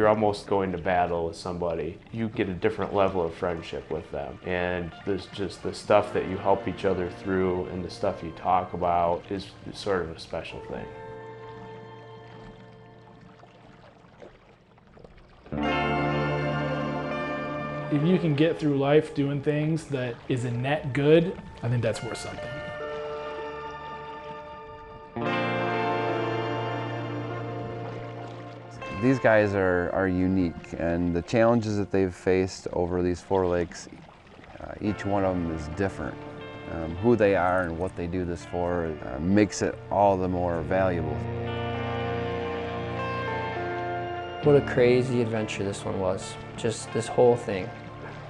you're almost going to battle with somebody. You get a different level of friendship with them. And there's just the stuff that you help each other through and the stuff you talk about is sort of a special thing. If you can get through life doing things that is a net good, I think that's worth something. These guys are unique, and the challenges that they've faced over these 4 lakes, each one of them is different. Who they are and what they do this for makes it all the more valuable. What a crazy adventure this one was. Just this whole thing.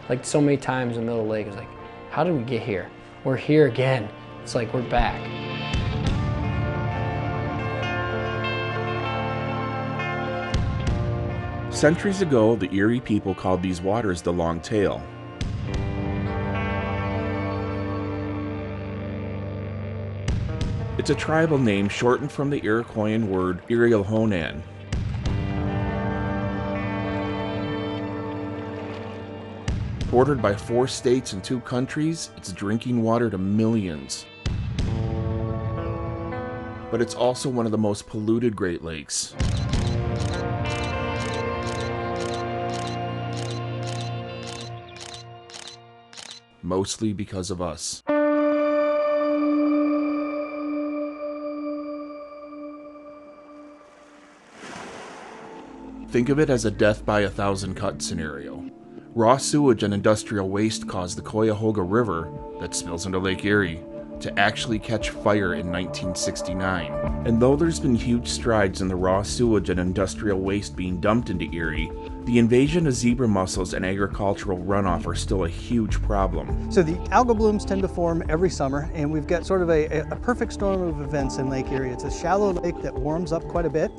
Like so many times in the middle of the lake, it's like, how did we get here? We're here again. It's like we're back. Centuries ago, the Erie people called these waters the Long Tail. It's a tribal name shortened from the Iroquoian word Irielhonan. Bordered by 4 states and 2 countries, it's drinking water to millions. But it's also one of the most polluted Great Lakes. Mostly because of us. Think of it as a death by 1,000 cut scenario. Raw sewage and industrial waste caused the Cuyahoga River, that spills into Lake Erie, to actually catch fire in 1969. And though there's been huge strides in the raw sewage and industrial waste being dumped into Erie, the invasion of zebra mussels and agricultural runoff are still a huge problem. So the algal blooms tend to form every summer, and we've got sort of a perfect storm of events in Lake Erie. It's a shallow lake that warms up quite a bit.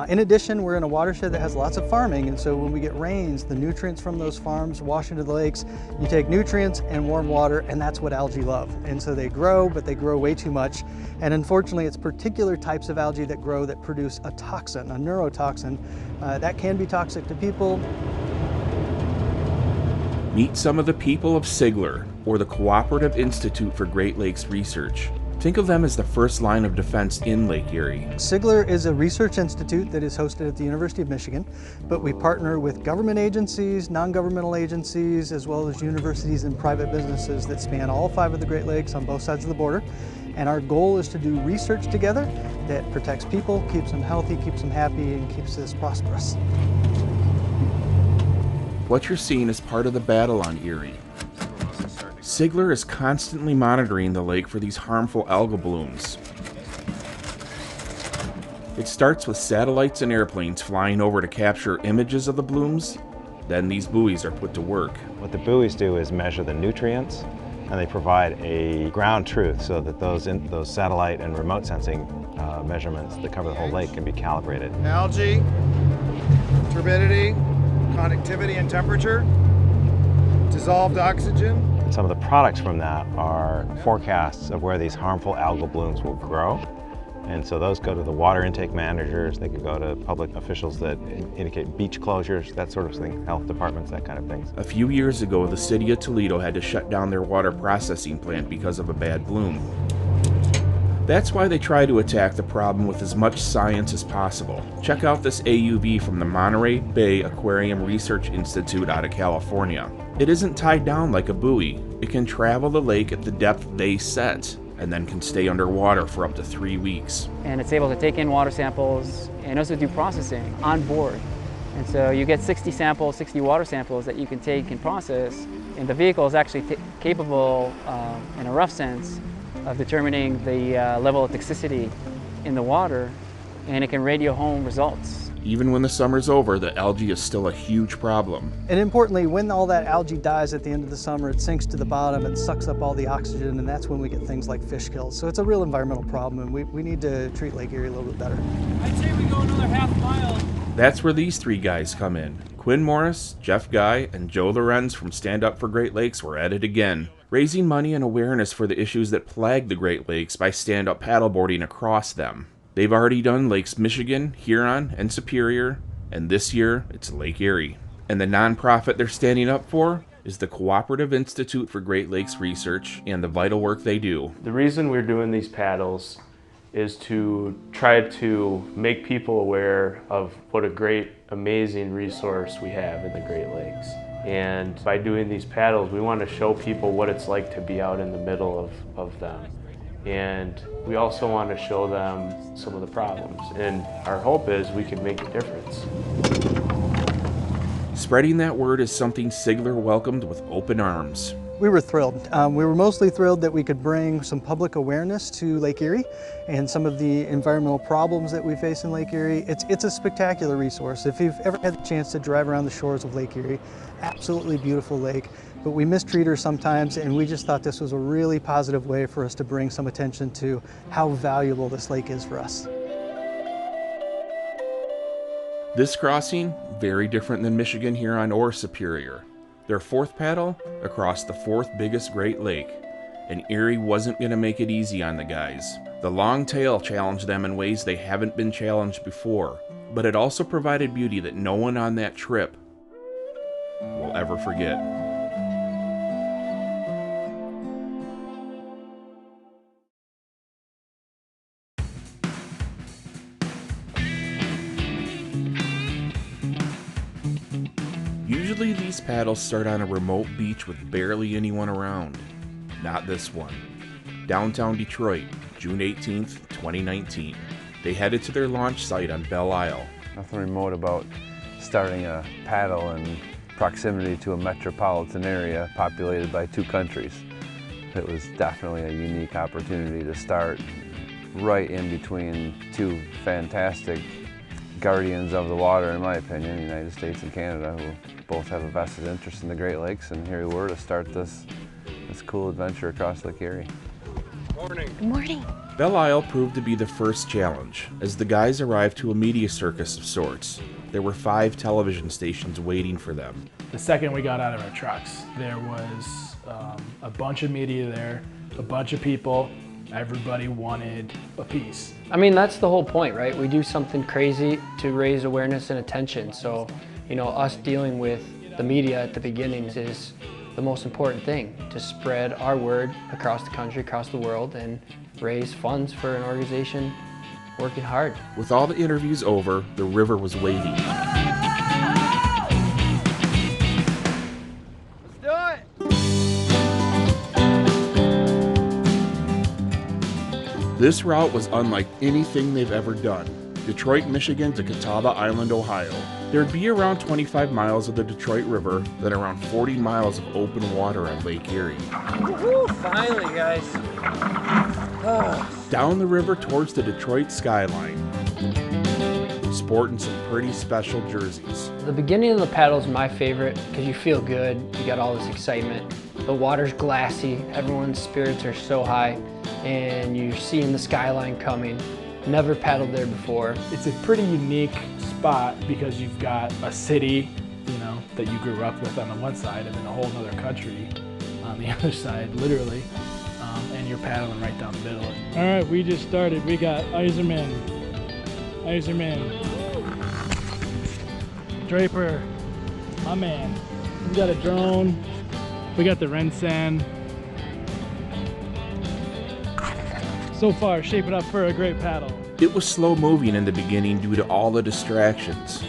In addition, we're in a watershed that has lots of farming, and so when we get rains, the nutrients from those farms wash into the lakes. You take nutrients and warm water, and that's what algae love. And so they grow, but they grow way too much. And unfortunately, it's particular types of algae that grow that produce a toxin, a neurotoxin, that can be toxic to people. Meet some of the people of CIGLR, or the Cooperative Institute for Great Lakes Research. Think of them as the first line of defense in Lake Erie. CIGLR is a research institute that is hosted at the University of Michigan, but we partner with government agencies, non-governmental agencies, as well as universities and private businesses that span all 5 of the Great Lakes on both sides of the border. And our goal is to do research together that protects people, keeps them healthy, keeps them happy, and keeps us prosperous. What you're seeing is part of the battle on Erie. CIGLR is constantly monitoring the lake for these harmful algal blooms. It starts with satellites and airplanes flying over to capture images of the blooms. Then these buoys are put to work. What the buoys do is measure the nutrients, and they provide a ground truth so that those satellite and remote sensing measurements that cover the whole lake can be calibrated. Algae, turbidity, conductivity and temperature, dissolved oxygen. And some of the products from that are forecasts of where these harmful algal blooms will grow. And so those go to the water intake managers, they could go to public officials that indicate beach closures, that sort of thing, health departments, that kind of thing. A few years ago, the city of Toledo had to shut down their water processing plant because of a bad bloom. That's why they try to attack the problem with as much science as possible. Check out this AUV from the Monterey Bay Aquarium Research Institute out of California. It isn't tied down like a buoy. It can travel the lake at the depth they set, and then can stay underwater for up to 3 weeks. And it's able to take in water samples and also do processing on board. And so you get 60 water samples that you can take and process, and the vehicle is actually capable, in a rough sense, of determining the level of toxicity in the water, and it can radio home results. Even when the summer's over, the algae is still a huge problem. And importantly, when all that algae dies at the end of the summer, it sinks to the bottom, it sucks up all the oxygen, and that's when we get things like fish kills. So it's a real environmental problem, and we need to treat Lake Erie a little bit better. I'd say we go another half mile. That's where these 3 guys come in. Quinn Morris, Jeff Guy, and Joe Lorenz from Stand Up for Great Lakes were at it again, raising money and awareness for the issues that plague the Great Lakes by stand-up paddleboarding across them. They've already done Lakes Michigan, Huron, and Superior, And this year, it's Lake Erie. And the nonprofit they're standing up for is the Cooperative Institute for Great Lakes Research and the vital work they do. The reason we're doing these paddles is to try to make people aware of what a great, amazing resource we have in the Great Lakes. And by doing these paddles, we want to show people what it's like to be out in the middle of them. And we also want to show them some of the problems. And our hope is we can make a difference. Spreading that word is something CIGLR welcomed with open arms. We were thrilled. We were mostly thrilled that we could bring some public awareness to Lake Erie and some of the environmental problems that we face in Lake Erie. It's a spectacular resource. If you've ever had the chance to drive around the shores of Lake Erie, absolutely beautiful lake, but we mistreat her sometimes, and we just thought this was a really positive way for us to bring some attention to how valuable this lake is for us. This crossing, very different than Michigan Huron or Superior. Their fourth paddle across the fourth biggest Great Lake, and Erie wasn't going to make it easy on the guys. The long tail challenged them in ways they haven't been challenged before, but it also provided beauty that no one on that trip will ever forget. Usually these paddles start on a remote beach with barely anyone around. Not this one. Downtown Detroit, June 18th, 2019. They headed to their launch site on Belle Isle. Nothing remote about starting a paddle in proximity to a metropolitan area populated by two countries. It was definitely a unique opportunity to start right in between two fantastic guardians of the water, in my opinion, the United States and Canada, who both have a vested interest in the Great Lakes, and here we were to start this cool adventure across Lake Erie. Morning. Good morning. Belle Isle proved to be the first challenge, as the guys arrived to a media circus of sorts. There were 5 television stations waiting for them. The second we got out of our trucks, there was a bunch of media there, a bunch of people. Everybody wanted a piece. I mean, that's the whole point, right? We do something crazy to raise awareness and attention. So, you know, us dealing with the media at the beginning is the most important thing, to spread our word across the country, across the world, and raise funds for an organization working hard. With all the interviews over, the river was waiting. Let's do it. This route was unlike anything they've ever done. Detroit, Michigan to Catawba Island, Ohio. There'd be around 25 miles of the Detroit River, then around 40 miles of open water on Lake Erie. Woohoo, finally, guys. Down the river towards the Detroit skyline. Sporting some pretty special jerseys. The beginning of the paddle is my favorite because you feel good, you got all this excitement. The water's glassy, everyone's spirits are so high, and you're seeing the skyline coming. Never paddled there before. It's a pretty unique spot because you've got a city, you know, that you grew up with on the one side, and then a whole other country on the other side, literally. And you're paddling right down the middle. All right, we just started. We got Iserman, Draper, my man. We got a drone. We got the Rensan. So far, shaping up for a great paddle. It was slow moving in the beginning due to all the distractions.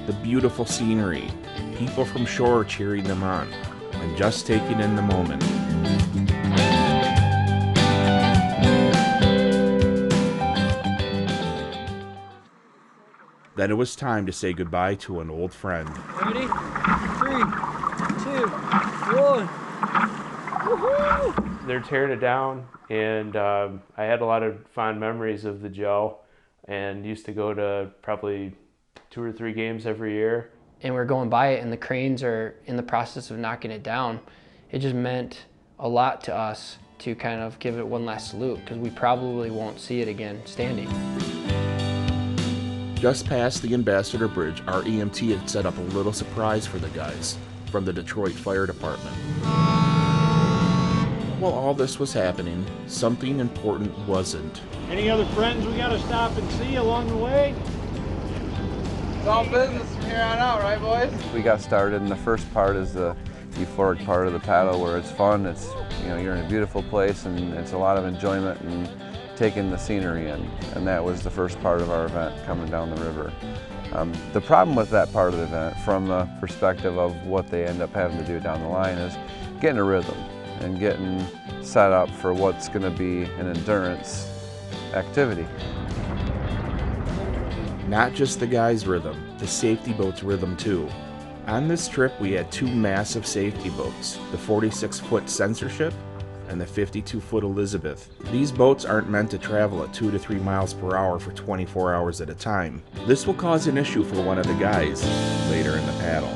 The beautiful scenery, people from shore cheering them on, and just taking in the moment. Then it was time to say goodbye to an old friend. Ready? 3, 2, 1. Woohoo! They're tearing it down, and I had a lot of fond memories of the Joe, and used to go to probably 2 or 3 games every year. And we're going by it, and the cranes are in the process of knocking it down. It just meant a lot to us to kind of give it one last salute, because we probably won't see it again standing. Just past the Ambassador Bridge, our EMT had set up a little surprise for the guys from the Detroit Fire Department. While all this was happening, something important wasn't. Any other friends we gotta stop and see along the way? It's all business from here on out, right, boys? We got started, and the first part is the euphoric part of the paddle, where it's fun. It's, you know, you're in a beautiful place, and it's a lot of enjoyment and taking the scenery in. And that was the first part of our event, coming down the river. The problem with that part of the event, from the perspective of what they end up having to do down the line, is getting a rhythm and getting set up for what's going to be an endurance activity. Not just the guys' rhythm, the safety boat's rhythm too. On this trip we had two massive safety boats, the 46-foot Censorship and the 52-foot Elizabeth. These boats aren't meant to travel at 2 to 3 miles per hour for 24 hours at a time. This will cause an issue for one of the guys later in the paddle.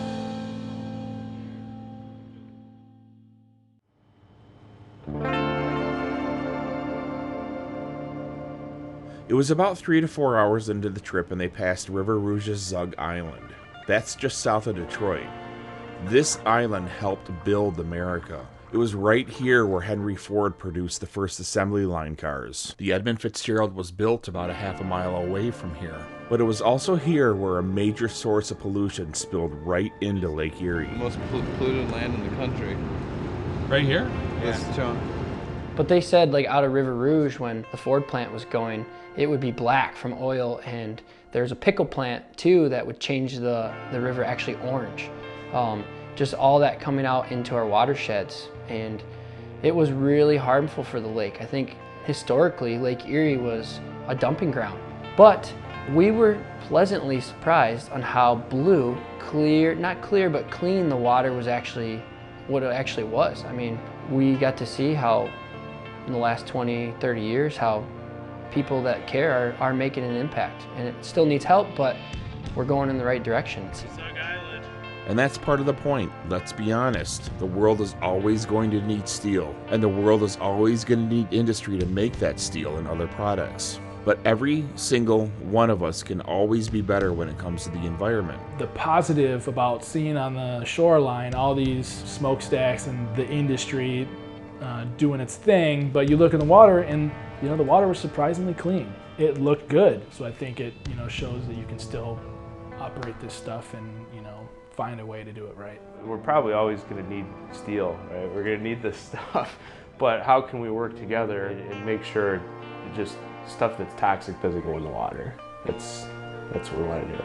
It was about 3 to 4 hours into the trip and they passed River Rouge's Zug Island. That's just south of Detroit. This island helped build America. It was right here where Henry Ford produced the first assembly line cars. The Edmund Fitzgerald was built about a half a mile away from here. But it was also here where a major source of pollution spilled right into Lake Erie. The most polluted land in the country. Right here? This chunk. But they said, like, out of River Rouge, when the Ford plant was going, it would be black from oil, and there's a pickle plant too that would change the river actually orange. Just all that coming out into our watersheds, and it was really harmful for the lake. I think historically Lake Erie was a dumping ground, but we were pleasantly surprised on how blue, clear, not clear, but clean the water was actually, what it actually was. I mean, we got to see how in the last 20, 30 years, how people that care are making an impact. And it still needs help, but we're going in the right direction. And that's part of the point. Let's be honest. The world is always going to need steel, and the world is always going to need industry to make that steel and other products. But every single one of us can always be better when it comes to the environment. The positive about seeing on the shoreline all these smokestacks and the industry doing its thing, but you look in the water and, you know, the water was surprisingly clean. It looked good, so I think it, you know, shows that you can still operate this stuff and, you know, find a way to do it right. We're probably always going to need steel, right? We're going to need this stuff, but how can we work together and make sure just stuff that's toxic doesn't go in the water? That's what we want to do.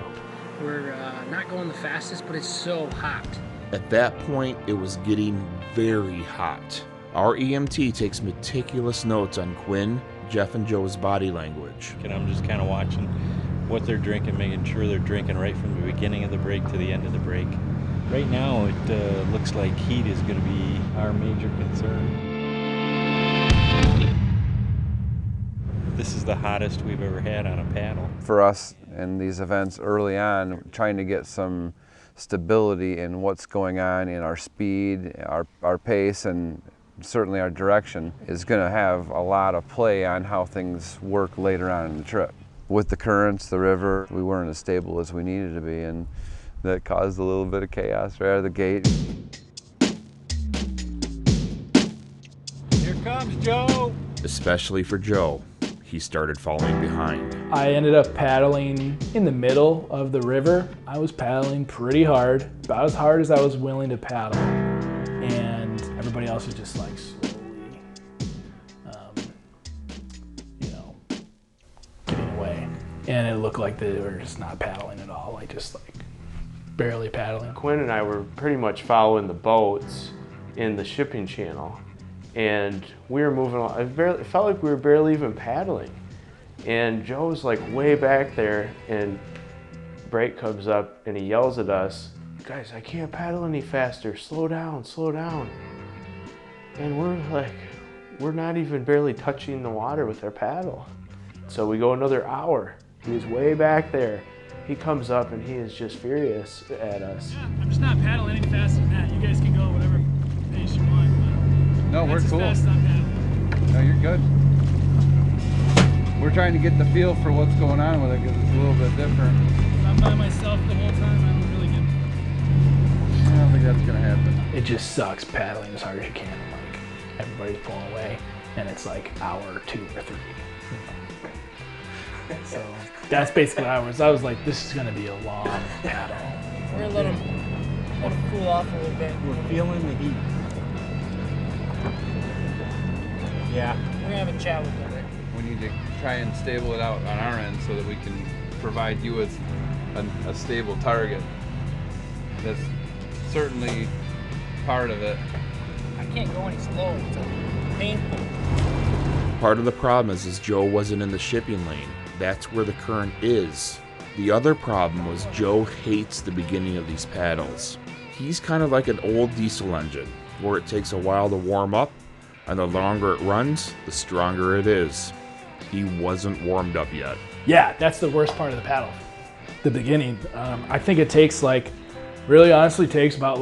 We're not going the fastest, but it's so hot. At that point, it was getting very hot. Our EMT takes meticulous notes on Quinn, Jeff, and Joe's body language. And I'm just kind of watching what they're drinking, making sure they're drinking right from the beginning of the break to the end of the break. Right now, it looks like heat is going to be our major concern. This is the hottest we've ever had on a paddle. For us in these events early on, trying to get some stability in what's going on in our speed, our pace, and certainly our direction is going to have a lot of play on how things work later on in the trip. With the currents, the river, we weren't as stable as we needed to be, and that caused a little bit of chaos right out of the gate. Here comes Joe! Especially for Joe. He started falling behind. I ended up paddling in the middle of the river. I was paddling pretty hard, about as hard as I was willing to paddle. And everybody else was just like slowly, you know, getting away. And it looked like they were just not paddling at all, like just like barely paddling. Quinn and I were pretty much following the boats in the shipping channel. And we were moving along. It felt like we were barely even paddling. And Joe was like way back there, and Bright comes up and he yells at us, "Guys, I can't paddle any faster, slow down, slow down." And we're like, we're not even barely touching the water with our paddle. So we go another hour. He's way back there. He comes up and he is just furious at us. Yeah, I'm just not paddling any faster than that. You guys can go whatever pace you want. No, we're cool. That's as fast as I'm paddling. No, you're good. We're trying to get the feel for what's going on with it because it's a little bit different. If I'm by myself the whole time, I don't really get... I don't think that's gonna happen. It just sucks paddling as hard as you can. Like, everybody's pulling away, and it's like hour 2 or 3. So that's basically how I was like, this is gonna be a long paddle. We're gonna let him cool off a little bit. We're feeling the heat. Yeah. We're gonna have a chat with him. We need to try and stable it out on our end so that we can provide you with a stable target. That's certainly part of it. I can't go any slower. It's painful. Part of the problem is Joe wasn't in the shipping lane. That's where the current is. The other problem was Joe hates the beginning of these paddles. He's kind of like an old diesel engine, where it takes a while to warm up, and the longer it runs, the stronger it is. He wasn't warmed up yet. Yeah, that's the worst part of the paddle. The beginning. I think it takes really honestly takes about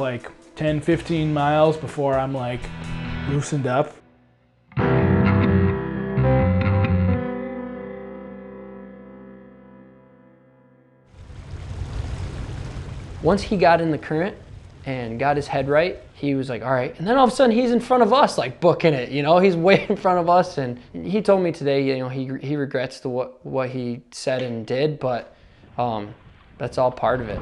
10, 15 miles before I'm loosened up. Once he got in the current and got his head right, he was like, all right. And then all of a sudden he's in front of us, booking it, he's way in front of us. And he told me today, he regrets what he said and did, but that's all part of it.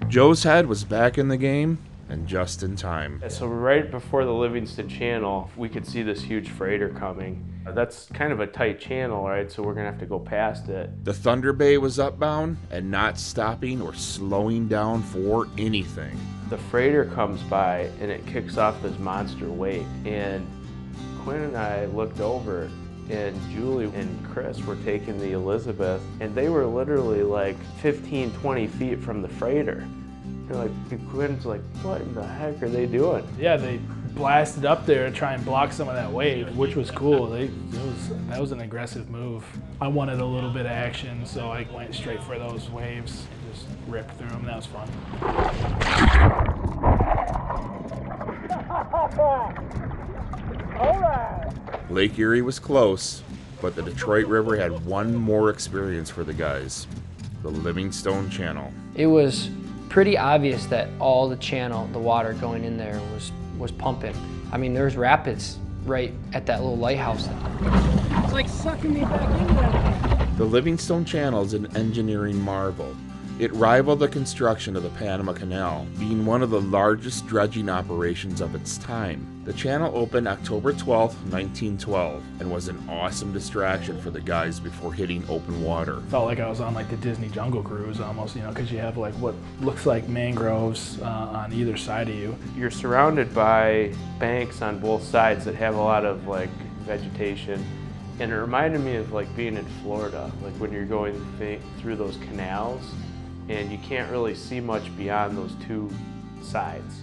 Joe's head was back in the game, and just in time. So right before the Livingston Channel, we could see this huge freighter coming. That's kind of a tight channel, right? So we're gonna have to go past it. The Thunder Bay was upbound and not stopping or slowing down for anything. The freighter comes by and it kicks off this monster wave. And Quinn and I looked over, and Julie and Chris were taking the Elizabeth, and they were literally 15, 20 feet from the freighter. And Quinn's like, what in the heck are they doing? Yeah, they blasted up there to try and block some of that wave, which was cool. That was an aggressive move. I wanted a little bit of action, so I went straight for those waves, just ripped through them. That was fun. All right. Lake Erie was close, but the Detroit River had one more experience for the guys, the Livingstone Channel. It was pretty obvious that all the channel, the water going in there was pumping. I mean, there's rapids right at that little lighthouse. It's like sucking me back into that. The Livingstone Channel is an engineering marvel. It rivaled the construction of the Panama Canal, being one of the largest dredging operations of its time. The channel opened October 12, 1912, and was an awesome distraction for the guys before hitting open water. Felt like I was on the Disney Jungle Cruise almost, because you have what looks like mangroves on either side of you. You're surrounded by banks on both sides that have a lot of vegetation. And it reminded me of being in Florida, when you're going through those canals and you can't really see much beyond those two sides.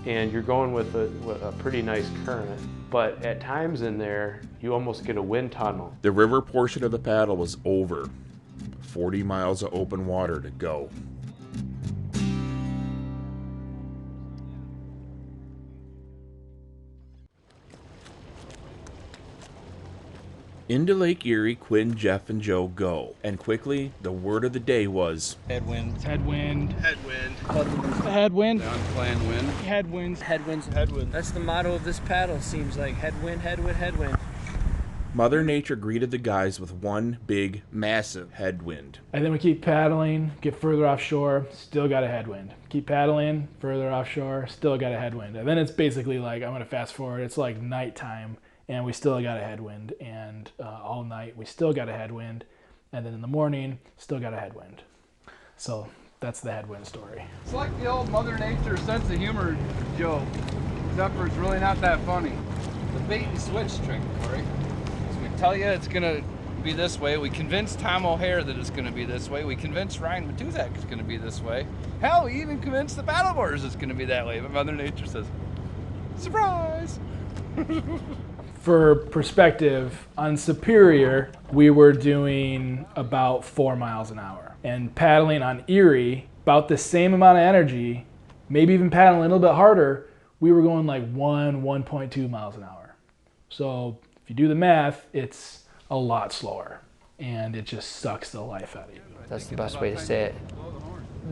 And you're going with a pretty nice current, but at times in there, you almost get a wind tunnel. The river portion of the paddle was over. 40 miles of open water to go. Into Lake Erie, Quinn, Jeff, and Joe go. And quickly, the word of the day was... Headwind. Headwind. Headwind. Headwind. Unplanned wind. Headwinds. Headwinds. Headwind. That's the motto of this paddle, seems like. Headwind, headwind, headwind. Mother Nature greeted the guys with one big, massive headwind. And then we keep paddling, get further offshore, still got a headwind. Keep paddling, further offshore, still got a headwind. And then it's basically I'm going to fast forward, it's nighttime. And we still got a headwind, and all night we still got a headwind, and then in the morning, still got a headwind. So that's the headwind story. It's like the old Mother Nature sense of humor joke, except for it's really not that funny. The bait and switch trick, Corey. So we tell you it's gonna be this way. We convince Tom O'Hare that it's gonna be this way. We convince Ryan Matuzak it's gonna be this way. Hell, we even convinced the paddleboarders it's gonna be that way. But Mother Nature says, surprise! For perspective, on Superior, we were doing about 4 miles an hour. And paddling on Erie, about the same amount of energy, maybe even paddling a little bit harder, we were going 1.2 miles an hour. So if you do the math, it's a lot slower. And it just sucks the life out of you. That's the best way to say it.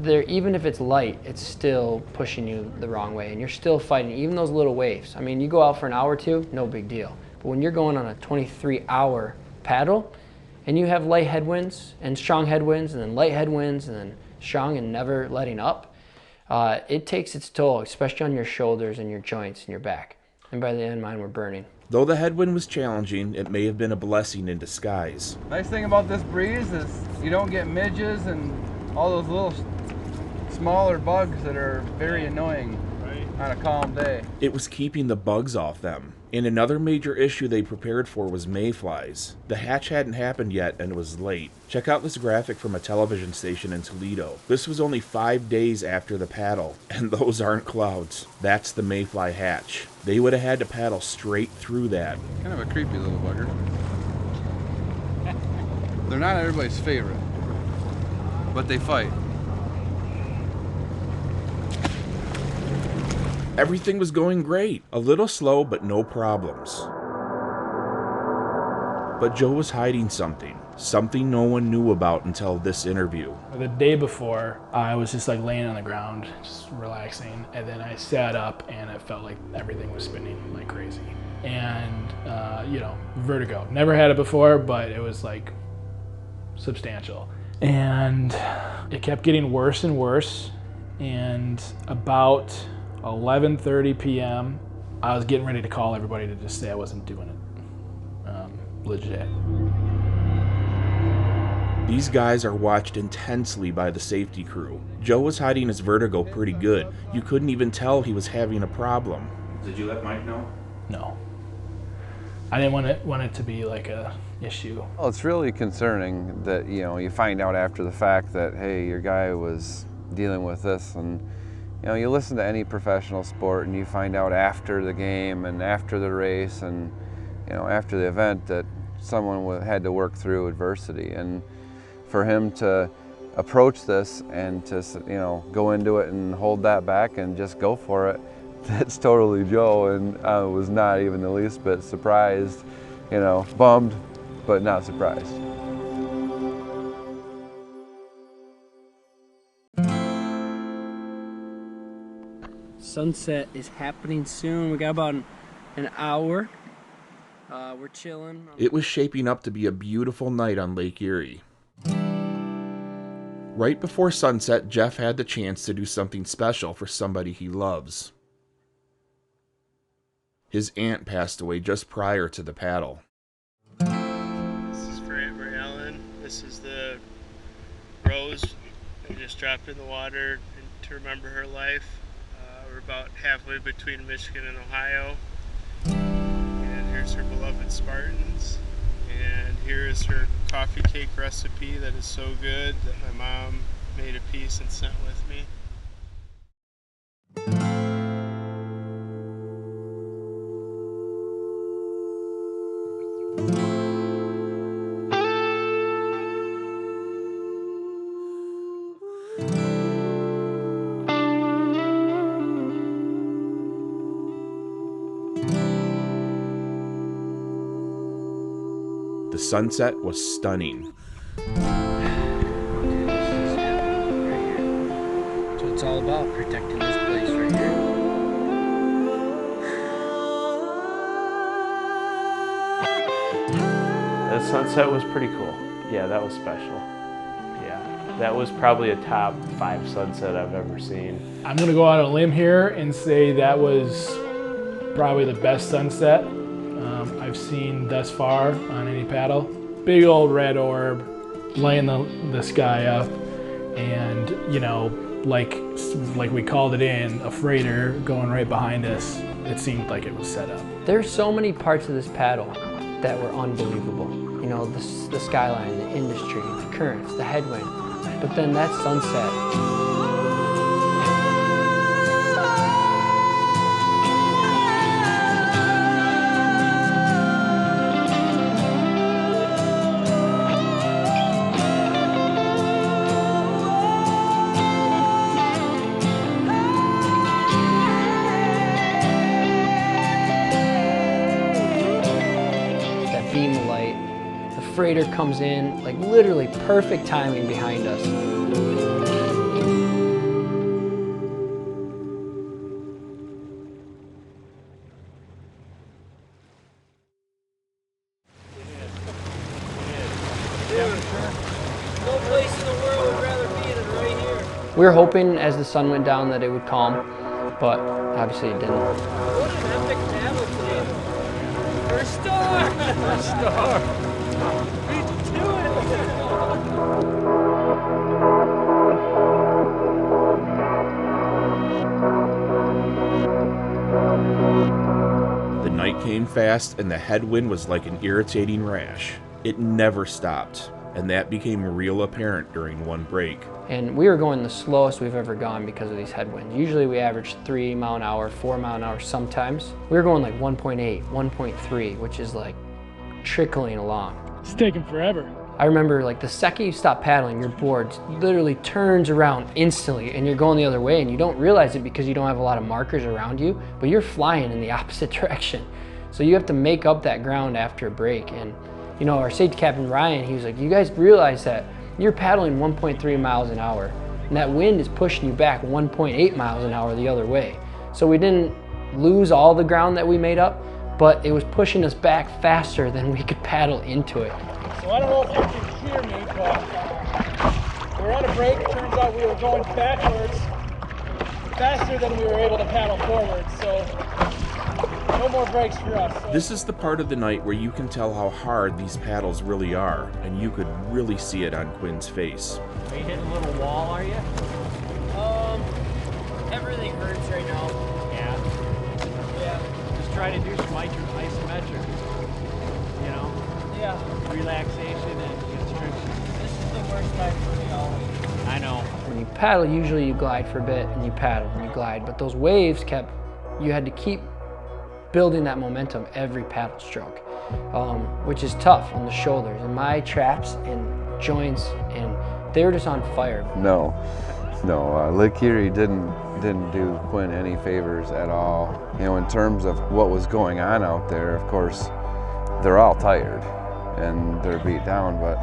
even if it's light, it's still pushing you the wrong way, and you're still fighting, even those little waves. I mean, you go out for an hour or two, no big deal. But when you're going on a 23-hour paddle, and you have light headwinds, and strong headwinds, and then light headwinds, and then strong and never letting up, it takes its toll, especially on your shoulders and your joints and your back. And by the end, mine were burning. Though the headwind was challenging, it may have been a blessing in disguise. Nice thing about this breeze is you don't get midges and all those little smaller bugs that are very annoying on a calm day. It was keeping the bugs off them. And another major issue they prepared for was mayflies. The hatch hadn't happened yet and it was late. Check out this graphic from a television station in Toledo. This was only 5 days after the paddle, and those aren't clouds. That's the mayfly hatch. They would have had to paddle straight through that. Kind of a creepy little bugger. They're not everybody's favorite, but they fight. Everything was going great. A little slow, but no problems. But Joe was hiding something. Something no one knew about until this interview. The day before, I was just like laying on the ground, just relaxing. And then I sat up and it felt like everything was spinning like crazy. And, you know, vertigo. Never had it before, but it was like substantial. And it kept getting worse and worse. And about 11:30 p.m., I was getting ready to call everybody to just say I wasn't doing it. Legit. These guys are watched intensely by the safety crew. Joe was hiding his vertigo pretty good. You couldn't even tell he was having a problem. Did you let Mike know? No. I didn't want it to be like a issue. Well, it's really concerning that, you know, you find out after the fact that, hey, your guy was dealing with this, and you know, you listen to any professional sport and you find out after the game and after the race and, you know, after the event that someone had to work through adversity. And for him to approach this and to, you know, go into it and hold that back and just go for it, that's totally Joe. And I was not even the least bit surprised, you know, bummed, but not surprised. Sunset is happening soon. We got about an hour. We're chilling. It was shaping up to be a beautiful night on Lake Erie. Right before sunset, Jeff had the chance to do something special for somebody he loves. His aunt passed away just prior to the paddle. This is for Aunt Mary Ellen. This is the rose I just dropped in the water to remember her life. We're about halfway between Michigan and Ohio. And here's her beloved Spartans. And here is her coffee cake recipe that is so good that my mom made a piece and sent with me. The sunset was stunning. That's what it's all about, protecting this place right here. The sunset was pretty cool. Yeah, that was special. Yeah, that was probably a top 5 sunset I've ever seen. I'm gonna go out on a limb here and say that was probably the best sunset I've seen thus far on any paddle. Big old red orb, laying the sky up, and you know, like we called it in, a freighter going right behind us. It seemed like it was set up. There's so many parts of this paddle that were unbelievable. You know, the skyline, the industry, the currents, the headwind, but then that sunset. Freighter comes in, like literally perfect timing behind us. We were hoping as the sun went down that it would calm, but obviously it didn't. What an epic paddle today. First star! First star! Beat to The night came fast and the headwind was like an irritating rash. It never stopped, and that became real apparent during one break. And we were going the slowest we've ever gone because of these headwinds. Usually we average 3 mile an hour, 4 mile an hour sometimes. We were going like 1.8, 1.3, which is like trickling along. It's taking forever. I remember like the second you stop paddling, your board literally turns around instantly and you're going the other way and you don't realize it because you don't have a lot of markers around you, but you're flying in the opposite direction. So you have to make up that ground after a break. And you know, our safety captain Ryan, he was like, you guys realize that you're paddling 1.3 miles an hour and that wind is pushing you back 1.8 miles an hour the other way. So we didn't lose all the ground that we made up, but it was pushing us back faster than we could paddle into it. So I don't know if you can hear me, but we're on a break. It turns out we were going backwards faster than we were able to paddle forward. So no more breaks for us. This is the part of the night where you can tell how hard these paddles really are, and you could really see it on Quinn's face. Are you hitting a little wall, are you? Everything hurts right now. Yeah. Just try to do some isometric, you know? Yeah. Relaxation and constriction. This is the worst time for me always. I know. When you paddle, usually you glide for a bit and you paddle and you glide, but those waves you had to keep building that momentum every paddle stroke, which is tough on the shoulders. And my traps and joints, and they were just on fire. No, Lake Erie didn't do Quinn any favors at all. You know, in terms of what was going on out there, of course, they're all tired and they're beat down, but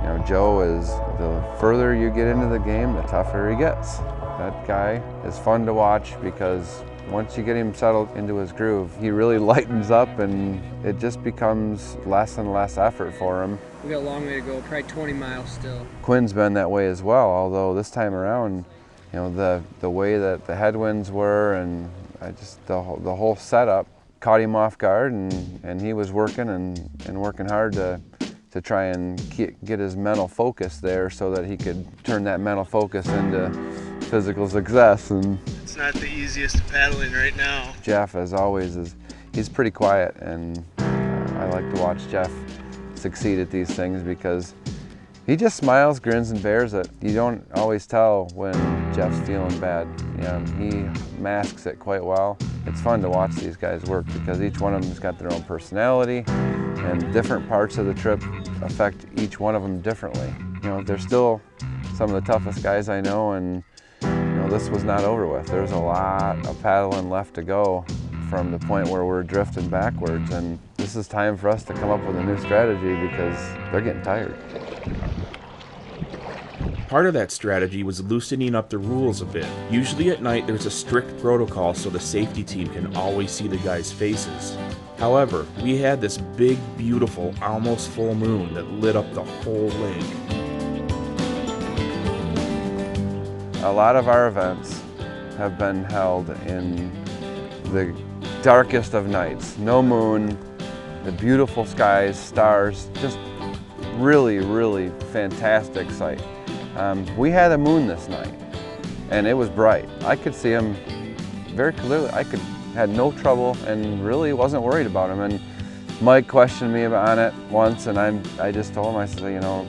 you know, Joe is, the further you get into the game, the tougher he gets. That guy is fun to watch because once you get him settled into his groove, he really lightens up and it just becomes less and less effort for him. We got a long way to go, probably 20 miles still. Quinn's been that way as well, although this time around, you know, the way that the headwinds were and the whole setup caught him off guard, and he was working and working hard to try and get his mental focus there so that he could turn that mental focus into physical success. And it's not the easiest paddling right now. Jeff, as always, he's pretty quiet, and I like to watch Jeff succeed at these things because he just smiles, grins, and bears it. You don't always tell when Jeff's feeling bad. You know, he masks it quite well. It's fun to watch these guys work because each one of them's got their own personality, and different parts of the trip affect each one of them differently. You know, they're still some of the toughest guys I know, and you know, this was not over with. There's a lot of paddling left to go from the point where we're drifting backwards, and this is time for us to come up with a new strategy because they're getting tired. Part of that strategy was loosening up the rules a bit. Usually at night there's a strict protocol so the safety team can always see the guys' faces. However, we had this big, beautiful, almost full moon that lit up the whole lake. A lot of our events have been held in the darkest of nights. No moon, the beautiful skies, stars, just really, really fantastic sight. We had a moon this night, and it was bright. I could see him very clearly. Had no trouble and really wasn't worried about him. And Mike questioned me on it once, and I just told him, I said, you know,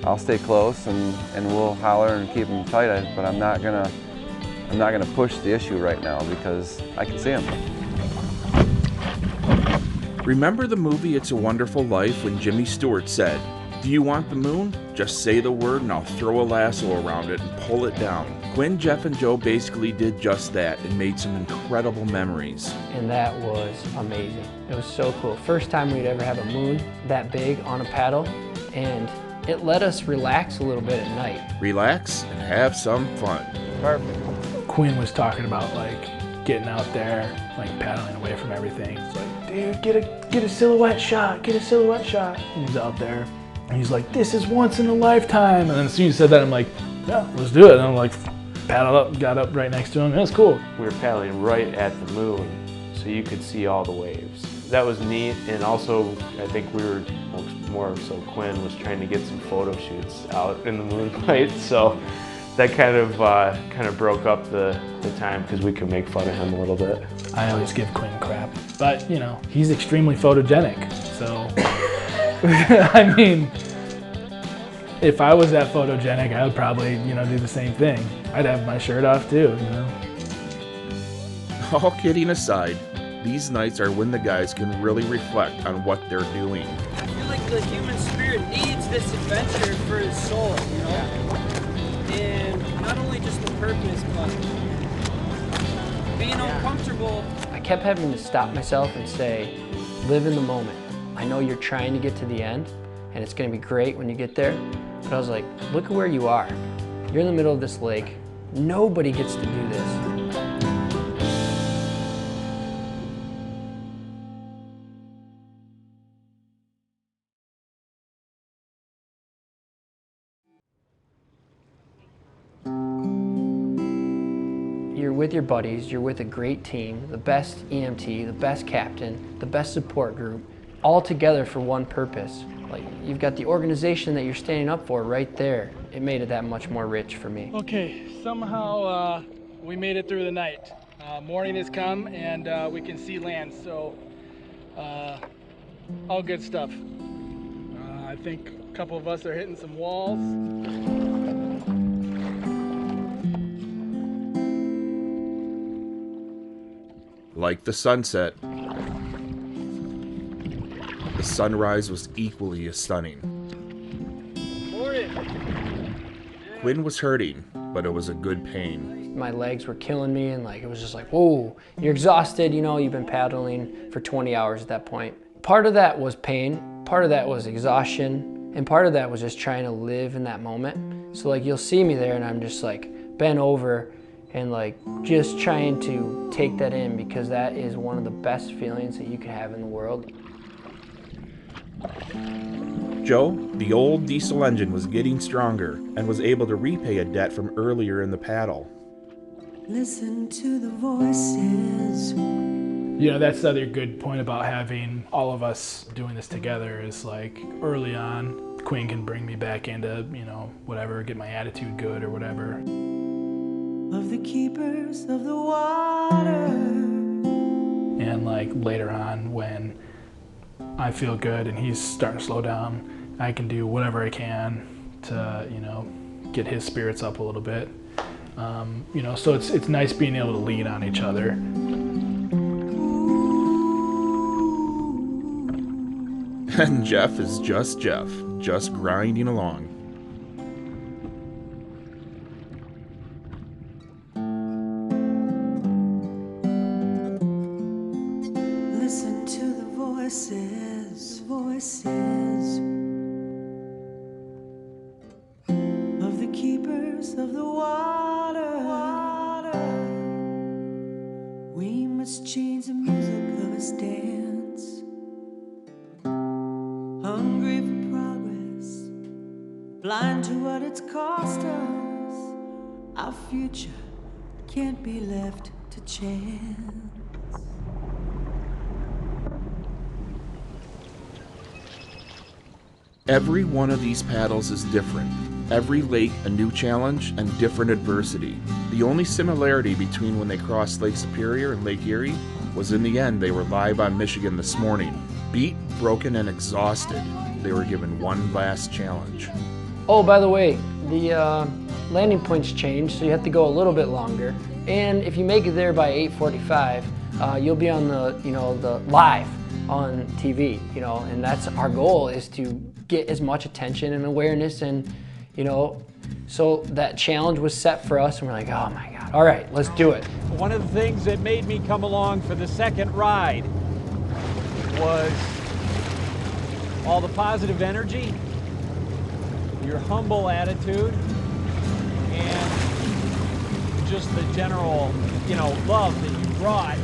I'll stay close and we'll holler and keep him tight, but I'm not gonna push the issue right now because I can see him. Remember the movie It's a Wonderful Life when Jimmy Stewart said, "Do you want the moon? Just say the word and I'll throw a lasso around it and pull it down." Quinn, Jeff, and Joe basically did just that and made some incredible memories. And that was amazing. It was so cool. First time we'd ever have a moon that big on a paddle, and it let us relax a little bit at night. Relax and have some fun. Perfect. Quinn was talking about like getting out there, like paddling away from everything. It's like, dude, get a silhouette shot, get a silhouette shot. And he's out there, and he's like, this is once in a lifetime. And then as soon as he said that, I'm like, yeah, let's do it. And I'm like, paddled up, got up right next to him. It was cool. We were paddling right at the moon, so you could see all the waves. That was neat, and also I think we were, more so Quinn was trying to get some photo shoots out in the moonlight, so that kind of broke up the time because we could make fun of him a little bit. I always give Quinn crap, but you know, he's extremely photogenic, so I mean, if I was that photogenic, I would probably, you know, do the same thing. I'd have my shirt off too, you know. All kidding aside, these nights are when the guys can really reflect on what they're doing. I feel like the human spirit needs this adventure for his soul, you know? And not only just the purpose, but being uncomfortable. I kept having to stop myself and say, live in the moment. I know you're trying to get to the end, and it's gonna be great when you get there, but I was like, look at where you are. You're in the middle of this lake. Nobody gets to do this. You're with your buddies, you're with a great team, the best EMT, the best captain, the best support group, all together for one purpose. Like, you've got the organization that you're standing up for right there. It made it that much more rich for me. Okay, somehow we made it through the night. Morning has come and we can see land, so all good stuff. I think a couple of us are hitting some walls. Like the sunset, the sunrise was equally as stunning. Morning. Quinn was hurting, but it was a good pain. My legs were killing me, and like it was just like, whoa, you're exhausted, you know, you've been paddling for 20 hours at that point. Part of that was pain, part of that was exhaustion, and part of that was just trying to live in that moment. So like you'll see me there and I'm just like bent over and like just trying to take that in, because that is one of the best feelings that you can have in the world. Joe, the old diesel engine, was getting stronger and was able to repay a debt from earlier in the paddle. Listen to the voices. You know, that's the other good point about having all of us doing this together is like early on, Quinn can bring me back into, you know, whatever, get my attitude good or whatever. Of the keepers of the water. And like later on when I feel good and he's starting to slow down, I can do whatever I can to, you know, get his spirits up a little bit. You know, so it's nice being able to lean on each other. And Jeff is just Jeff, just grinding along. Listen to the voices, voices of the keepers of the water. We must change the music of its dance. Hungry for progress, blind to what it's cost us. Our future can't be left to chance. Every one of these paddles is different. Every lake a new challenge and different adversity. The only similarity between when they crossed Lake Superior and Lake Erie was in the end they were live on Michigan this morning. Beat, broken, and exhausted, they were given one last challenge. Oh, by the way, the landing points changed, so you have to go a little bit longer. And if you make it there by 8:45, you'll be on the, you know, the live on TV, you know, and that's our goal, is to get as much attention and awareness, and, you know, so that challenge was set for us, and we're like, oh my God, all right, let's do it. One of the things that made me come along for the second ride was all the positive energy, your humble attitude, and just the general, you know, love that you brought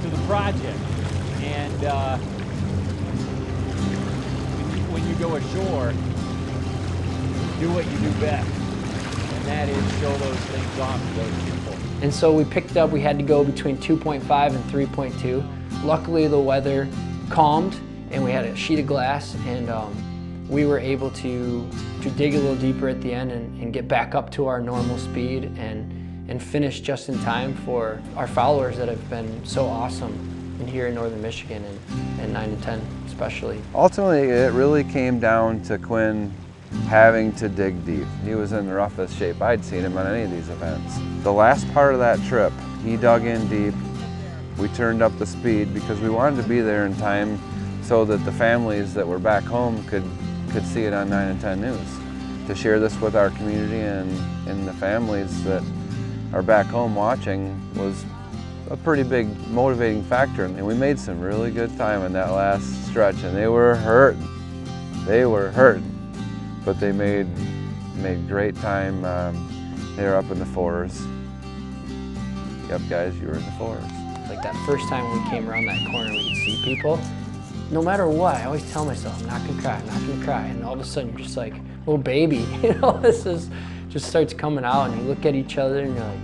to the project. And when you go ashore, do what you do best. And and that is show those things off to those people. And so we picked up, we had to go between 2.5 and 3.2. Luckily the weather calmed and we had a sheet of glass, and we were able to dig a little deeper at the end and get back up to our normal speed and finish just in time for our followers that have been so awesome in here in northern Michigan and 9 and 10 especially. Ultimately, it really came down to Quinn having to dig deep. He was in the roughest shape I'd seen him on any of these events. The last part of that trip, he dug in deep. We turned up the speed because we wanted to be there in time so that the families that were back home could see it on 9 and 10 News. To share this with our community and the families that are back home watching was a pretty big motivating factor. And we made some really good time on that last stretch, and they were hurting. They were hurting, but they made great time. They were up in the fours. Yep, guys, you were in the fours. Like that first time we came around that corner, we could see people. No matter what, I always tell myself, I'm not gonna cry, I'm not gonna cry. And all of a sudden you're just like, little baby, you know, just starts coming out, and you look at each other and you're like,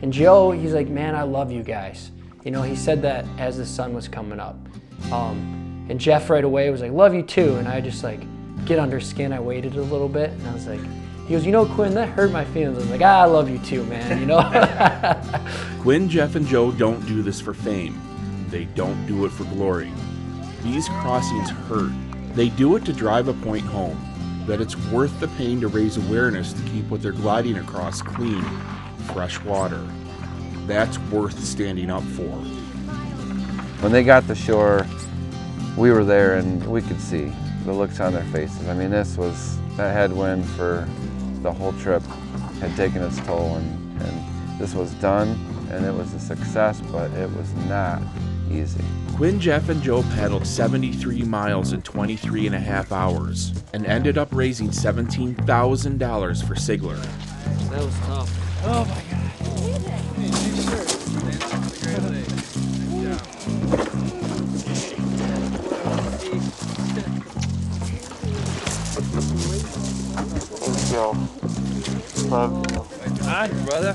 and Joe, he's like, man, I love you guys. You know, he said that as the sun was coming up. And Jeff right away was like, love you too. And I just like, get under skin, I waited a little bit, and I was like, he goes, you know, Quinn, that hurt my feelings. I was like, I love you too, man, you know? Quinn, Jeff, and Joe don't do this for fame. They don't do it for glory. These crossings hurt. They do it to drive a point home, that it's worth the pain to raise awareness to keep what they're gliding across clean, fresh water. That's worth standing up for. When they got to shore, we were there and we could see the looks on their faces. I mean, that headwind for the whole trip had taken its toll, and this was done, and it was a success, but it was not easy. Quinn, Jeff, and Joe paddled 73 miles in 23 and a half hours and ended up raising $17,000 for CIGLR. That was tough. Oh my God. Thanks, Joe. Love you. Hi, brother.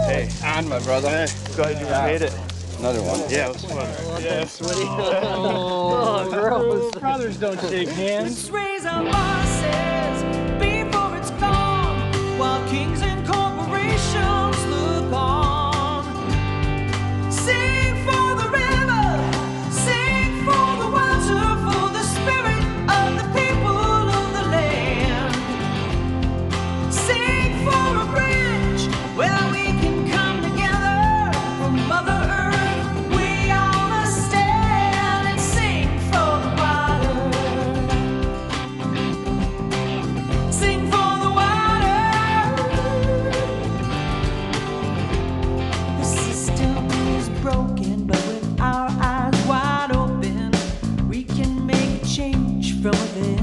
Hey, on my brother. Hey, glad you made it. Another one. Yeah, it was fun. Yeah, sweetie. Oh, gross. Brothers don't shake hands. Let's raise our voices before it's gone, while kings and corporations look on. Sing for the river, sing for the water, for the spirit of the people of the land. Sing for a bridge where we can come together from Mother Earth. We all must stand and sing for the water. Sing for the water. The system is broken, but with our eyes wide open, we can make a change from within.